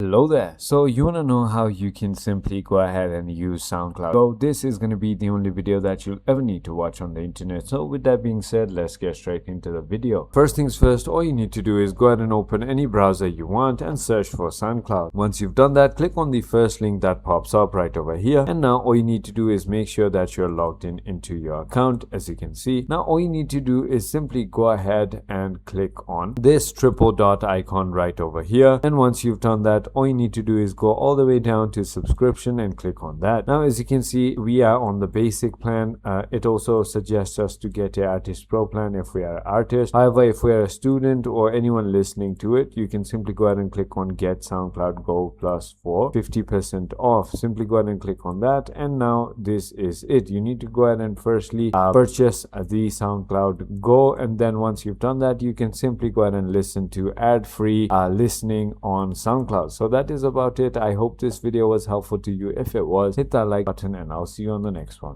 Hello there. So you want to know how you can simply go ahead and use SoundCloud Go. This is going to be the only video that you'll ever need to watch on the internet. So with that being said, let's get straight into the video. First things first, all you need to do is go ahead and open any browser you want and search for SoundCloud. Once you've done that, click on the first link that pops up right over here. And now all you need to do is make sure that you're logged in into your account, as you can see. Now all you need to do is simply go ahead and click on this triple dot icon right over here. And once you've done that, all you need to do is go all the way down to subscription and click on that. Now as you can see, we are on the basic plan. It also suggests us to get a artist pro plan if we are artists. However, if we are a student or anyone listening to it, you can simply go ahead and click on get SoundCloud Go plus for 50% off. Simply go ahead and click on that, and now this is it. You need to go ahead and firstly purchase the SoundCloud Go, and then once you've done that, you can simply go ahead and listen to ad-free listening on SoundCloud. So that is about it. I hope this video was helpful to you. If it was, hit that like button and I'll see you on the next one.